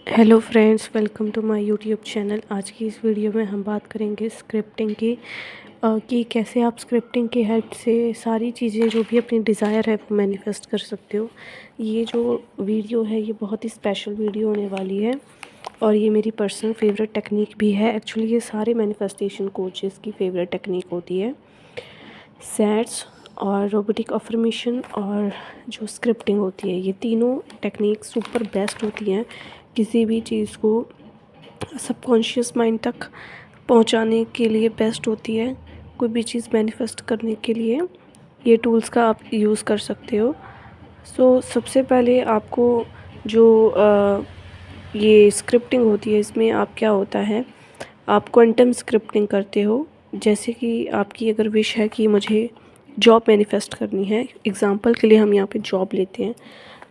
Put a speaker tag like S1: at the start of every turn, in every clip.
S1: Hello friends, welcome to my YouTube channel. आज की इस वीडियो में हम बात करेंगे स्क्रिप्टिंग की कि कैसे आप स्क्रिप्टिंग की हेल्प से सारी चीज़ें जो भी अपनी डिज़ायर है वो मैनिफेस्ट कर सकते हो। ये जो वीडियो है ये बहुत ही स्पेशल वीडियो होने वाली है और ये मेरी पर्सनल फेवरेट टेक्निक भी है। एक्चुअली ये सारे मैनिफेस्टेशन कोचेस की फेवरेट टेक्निक होती है। सैट्स और रोबोटिक अफर्मेशन और जो स्क्रिप्टिंग होती है, ये तीनों टेक्निक सुपर बेस्ट होती हैं किसी भी चीज़ को सबकॉन्शियस माइंड तक पहुंचाने के लिए। बेस्ट होती है कोई भी चीज़ मैनिफेस्ट करने के लिए, ये टूल्स का आप यूज़ कर सकते हो। सबसे पहले आपको जो ये स्क्रिप्टिंग होती है, इसमें आप क्या होता है, आप क्वांटम स्क्रिप्टिंग करते हो। जैसे कि आपकी अगर विश है कि मुझे जॉब मैनिफेस्ट करनी है, एग्ज़ाम्पल के लिए हम यहाँ पे जॉब लेते हैं,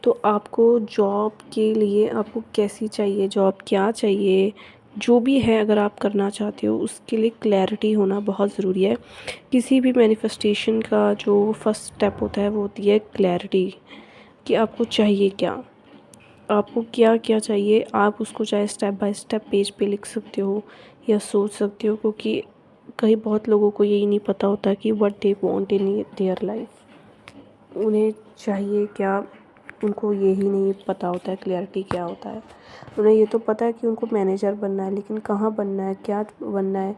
S1: तो आपको जॉब के लिए आपको कैसी चाहिए जॉब, क्या चाहिए, जो भी है अगर आप करना चाहते हो उसके लिए क्लैरिटी होना बहुत ज़रूरी है। किसी भी मैनिफेस्टेशन का जो फर्स्ट स्टेप होता है वो होती है क्लैरिटी, कि आपको चाहिए क्या, आपको क्या क्या चाहिए। आप उसको चाहे स्टेप बाय स्टेप पेज पे लिख सकते हो या सोच सकते हो, क्योंकि कई बहुत लोगों को यही नहीं पता होता कि what they want in their life, उन्हें चाहिए क्या, उनको यही नहीं पता होता है क्लैरिटी क्या होता है। उन्हें ये तो पता है कि उनको मैनेजर बनना है, लेकिन कहाँ बनना है, क्या बनना है,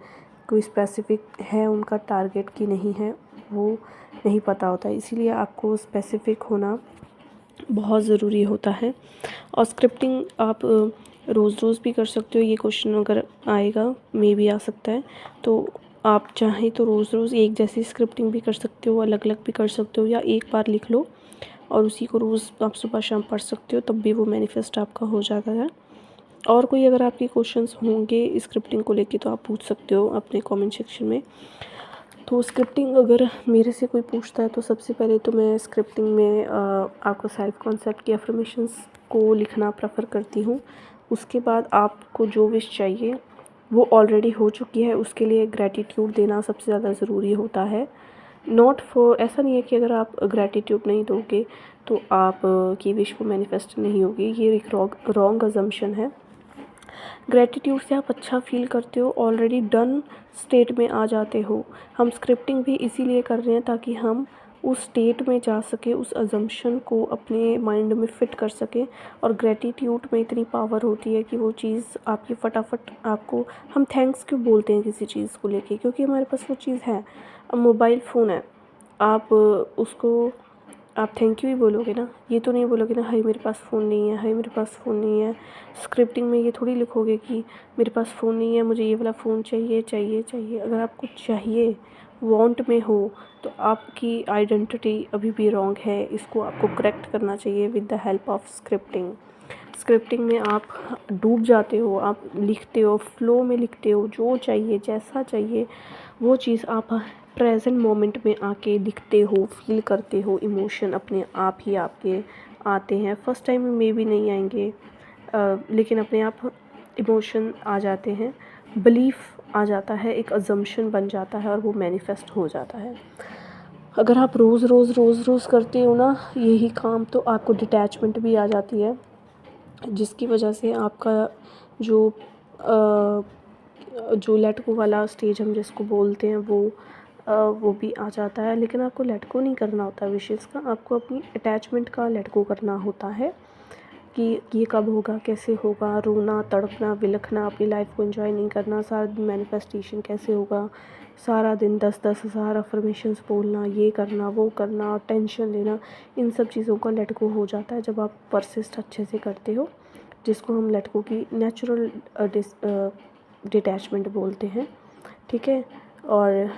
S1: कोई स्पेसिफिक है उनका टारगेट कि नहीं है, वो नहीं पता होता है। इसीलिए आपको स्पेसिफिक होना बहुत ज़रूरी होता है। और स्क्रिप्टिंग आप रोज़ रोज़ भी कर सकते हो। ये क्वेश्चन अगर आएगा, मे भी आ सकता है, तो आप चाहें तो रोज़ रोज़ एक जैसी स्क्रिप्टिंग भी कर सकते हो, अलग अलग भी कर सकते हो, या एक बार लिख लो और उसी को रोज़ आप सुबह शाम पढ़ सकते हो, तब भी वो मैनिफेस्ट आपका हो जाता है। और कोई अगर आपके क्वेश्चंस होंगे स्क्रिप्टिंग को लेके तो आप पूछ सकते हो अपने कमेंट सेक्शन में। तो स्क्रिप्टिंग अगर मेरे से कोई पूछता है तो सबसे पहले तो मैं स्क्रिप्टिंग में आपको सेल्फ कॉन्सेप्ट की अफर्मेशंस को लिखना प्रेफर करती हूँ। उसके बाद आपको जो विश चाहिए वो ऑलरेडी हो चुकी है, उसके लिए ग्रैटिट्यूड देना सबसे ज़्यादा ज़रूरी होता है। नॉट फॉर, ऐसा नहीं है कि अगर आप ग्रैटिट्यूड नहीं दोगे तो आप की विश वो मैनिफेस्ट नहीं होगी, ये एक रॉन्ग अजम्पशन है। ग्रैटिट्यूड से आप अच्छा फील करते हो, ऑलरेडी डन स्टेट में आ जाते हो। हम स्क्रिप्टिंग भी इसीलिए कर रहे हैं ताकि हम उस स्टेट में जा सके, उस अजम्पशन को अपने माइंड में फ़िट कर सके। और ग्रैटिट्यूड में इतनी पावर होती है कि वो चीज़ आपकी फटाफट आपको, हम थैंक्स क्यों बोलते हैं किसी चीज़ को लेके, क्योंकि हमारे पास वो चीज़ है। अब मोबाइल फ़ोन है, आप उसको आप थैंक यू ही बोलोगे ना, ये तो नहीं बोलोगे ना हाय मेरे पास फ़ोन नहीं है, हाय मेरे पास फ़ोन नहीं है। स्क्रिप्टिंग में ये थोड़ी लिखोगे कि मेरे पास फ़ोन नहीं है, मुझे ये वाला फ़ोन चाहिए चाहिए चाहिए। अगर आपको चाहिए, वांट में हो, तो आपकी आइडेंटिटी अभी भी रॉन्ग है। इसको आपको करेक्ट करना चाहिए with the help of scripting. Scripting में आप डूब जाते हो, आप लिखते हो, फ्लो में लिखते हो, जो चाहिए जैसा चाहिए वो चीज़ आप प्रेजेंट मोमेंट में आके दिखते हो, फील करते हो। इमोशन अपने आप ही आपके आते हैं, फर्स्ट टाइम में मे भी नहीं आएंगे, लेकिन अपने आप इमोशन आ जाते हैं, बिलीफ आ जाता है, एक अजम्पशन बन जाता है और वो मैनिफेस्ट हो जाता है। अगर आप रोज़ करते हो ना यही काम, तो आपको डिटैचमेंट भी आ जाती है, जिसकी वजह से आपका जो जो लेट गो वाला स्टेज हम जिसको बोलते हैं वो भी आ जाता है। लेकिन आपको लेट गो नहीं करना होता विशेज़ का, आपको अपनी अटैचमेंट का लेट गो करना होता है कि ये कब होगा, कैसे होगा, रोना तड़पना बिलखना, अपनी लाइफ को एंजॉय नहीं करना, सारा दिन मैनिफेस्टेशन कैसे होगा, सारा दिन 10,000 अफर्मेशंस बोलना, ये करना वो करना, टेंशन लेना, इन सब चीज़ों का लेट गो हो जाता है जब आप परसिस्ट अच्छे से करते हो, जिसको हम लेट गो की नेचुरल डिटैचमेंट बोलते हैं। ठीक है। और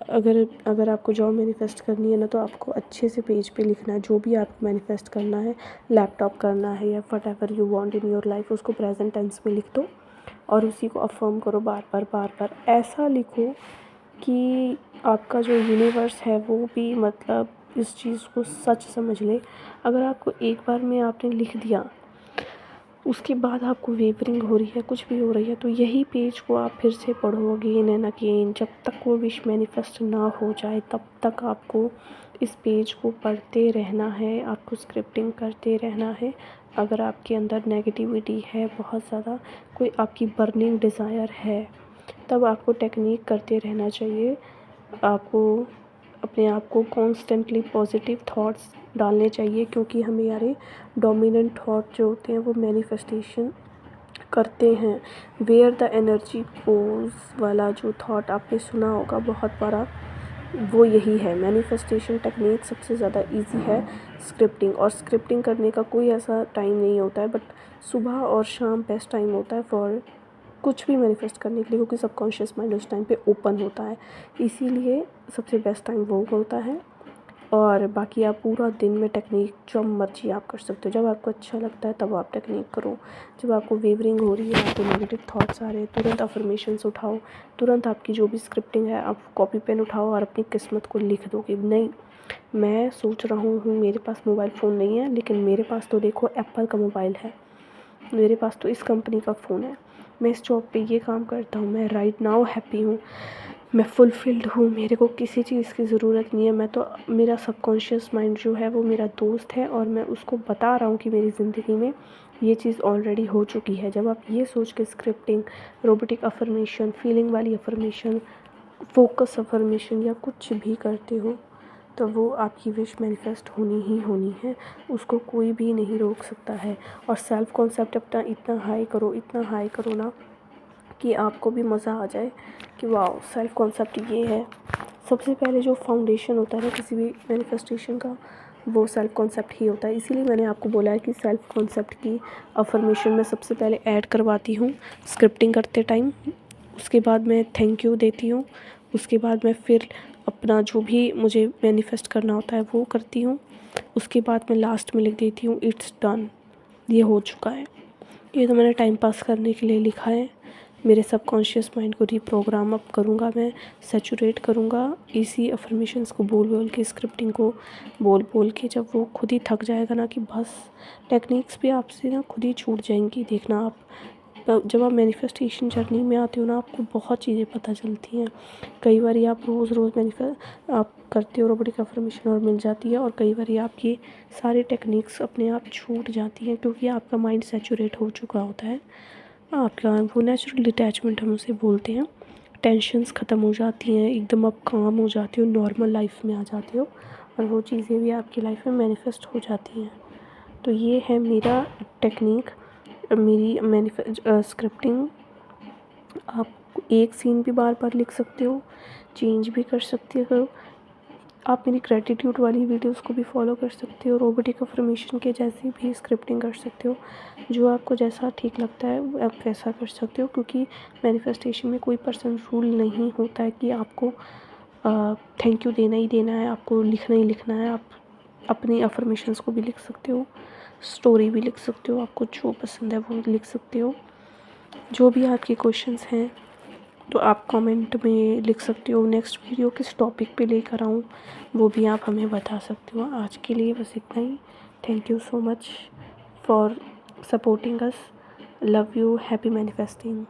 S1: अगर अगर आपको जॉब मैनिफेस्ट करनी है ना, तो आपको अच्छे से पेज पे लिखना है जो भी आपको मैनिफेस्ट करना है, लैपटॉप करना है या whatever you want in your life, उसको प्रेजेंट टेंस में लिख दो और उसी को अफर्म करो बार बार। ऐसा लिखो कि आपका जो यूनिवर्स है वो भी मतलब इस चीज़ को सच समझ ले। अगर आपको एक बार में आपने लिख दिया, उसके बाद आपको वेवरिंग हो रही है, कुछ भी हो रही है, तो यही पेज को आप फिर से पढ़ो अगेन एंड अगेन, जब तक वो विश मैनिफेस्ट ना हो जाए तब तक आपको इस पेज को पढ़ते रहना है, आपको स्क्रिप्टिंग करते रहना है, अगर आपके अंदर नेगेटिविटी है बहुत ज़्यादा, कोई आपकी बर्निंग डिज़ायर है, तब आपको टेक्निक करते रहना चाहिए। आपको अपने आप को कॉन्स्टेंटली पॉजिटिव थॉट्स डालने चाहिए, क्योंकि हमारे डोमिनेंट थॉट जो होते हैं वो मैनिफेस्टेशन करते हैं। वेयर द एनर्जी गोज़ वाला जो थॉट आपने सुना होगा बहुत बार, वो यही है। मैनिफेस्टेशन टेक्निक सबसे ज़्यादा इजी है स्क्रिप्टिंग, और स्क्रिप्टिंग करने का कोई ऐसा टाइम नहीं होता है, बट सुबह और शाम बेस्ट टाइम होता है फॉर कुछ भी मैनिफेस्ट करने के लिए, क्योंकि सबकॉन्शियस माइंड उस टाइम पे ओपन होता है, इसीलिए सबसे बेस्ट टाइम वो होता है। और बाकी आप पूरा दिन में टेक्निक जब मर्जी आप कर सकते हो, जब आपको अच्छा लगता है तब आप टेक्निक करो। जब आपको वेवरिंग हो रही है, आपको नेगेटिव थॉट्स आ रहे हैं, तुरंत अफर्मेशंस उठाओ, तुरंत आपकी जो भी स्क्रिप्टिंग है आप कॉपी पेन उठाओ और अपनी किस्मत को लिख दो कि नहीं, मैं सोच रहा हूँ मेरे पास मोबाइल फ़ोन नहीं है, लेकिन मेरे पास तो देखो एप्पल का मोबाइल है, मेरे पास तो इस कंपनी का फ़ोन है, मैं इस जॉब पे ये काम करता हूँ, मैं राइट नाउ हैप्पी हूँ, मैं फुलफिल्ड हूँ, मेरे को किसी चीज़ की ज़रूरत नहीं है। मैं तो, मेरा सबकॉन्शियस माइंड जो है वो मेरा दोस्त है, और मैं उसको बता रहा हूँ कि मेरी ज़िंदगी में ये चीज़ ऑलरेडी हो चुकी है। जब आप ये सोच के स्क्रिप्टिंग, रोबोटिक अफर्मेशन, फीलिंग वाली अफर्मेशन, फोकस अफर्मेशन या कुछ भी करते हो, तो वो आपकी विश मैनिफेस्ट होनी ही होनी है, उसको कोई भी नहीं रोक सकता है। और सेल्फ कॉन्सेप्ट अपना इतना हाई करो, इतना हाई करो ना कि आपको भी मज़ा आ जाए कि वाओ, सेल्फ कॉन्सेप्ट ये है। सबसे पहले जो फाउंडेशन होता है ना किसी भी मैनिफेस्टेशन का, वो सेल्फ कॉन्सेप्ट ही होता है। इसीलिए मैंने आपको बोला है कि सेल्फ कॉन्सेप्ट की अफर्मेशन मैं सबसे पहले ऐड करवाती हूँ स्क्रिप्टिंग करते टाइम, उसके बाद मैं थैंक यू देती हूँ, उसके बाद मैं फिर अपना जो भी मुझे मैनिफेस्ट करना होता है वो करती हूँ, उसके बाद मैं लास्ट में लिख देती हूँ इट्स डन, ये हो चुका है। ये तो मैंने टाइम पास करने के लिए लिखा है, मेरे सबकॉन्शियस माइंड को रीप्रोग्राम अप करूँगा, मैं सैचुरेट करूँगा इसी अफर्मेशंस को बोल बोल के, स्क्रिप्टिंग को बोल बोल के। जब वो खुद ही थक जाएगा ना कि बस, टेक्निक्स भी आपसे ना खुद ही छूट जाएंगी। देखना आप जब आप मैनिफेस्टेशन जर्नी में आते हो ना, आपको बहुत चीज़ें पता चलती हैं। कई बार आप रोज़ आप करते हो रोबोटिक अफर्मेशन और मिल जाती है, और कई बार आपकी सारी टेक्निक्स अपने आप छूट जाती हैं, क्योंकि आपका माइंड सैचुरेट हो चुका होता है। आपका वो नेचुरल डिटैचमेंट हम उसे बोलते हैं, टेंशन्स ख़त्म हो जाती हैं, एकदम आप काम हो जाते हो, नॉर्मल लाइफ में आ जाते हो, और वो चीज़ें भी आपकी लाइफ में मैनिफेस्ट हो जाती हैं। तो ये है मेरा टेक्निक, मेरी स्क्रिप्टिंग। आप एक सीन भी बार बार लिख सकते हो, चेंज भी कर सकते हो। आप मेरी ग्रेटिट्यूड वाली वीडियोस को भी फॉलो कर सकते हो, रोबोटिक अफर्मेशन के जैसी भी स्क्रिप्टिंग कर सकते हो। जो आपको जैसा ठीक लगता है आप वैसा कर सकते हो, क्योंकि मैनिफेस्टेशन में कोई पर्सन रूल नहीं होता है कि आपको थैंक यू देना ही देना है, आपको लिखना ही लिखना है। आप अपनी अफर्मेशंस को भी लिख सकते हो, स्टोरी भी लिख सकते हो, आपको जो पसंद है वो लिख सकते हो। जो भी आपके क्वेश्चंस हैं तो आप कमेंट में लिख सकते हो। नेक्स्ट वीडियो किस टॉपिक पे लेकर आऊँ वो भी आप हमें बता सकते हो। आज के लिए बस इतना ही। Thank you so much for supporting us. Love you. Happy manifesting.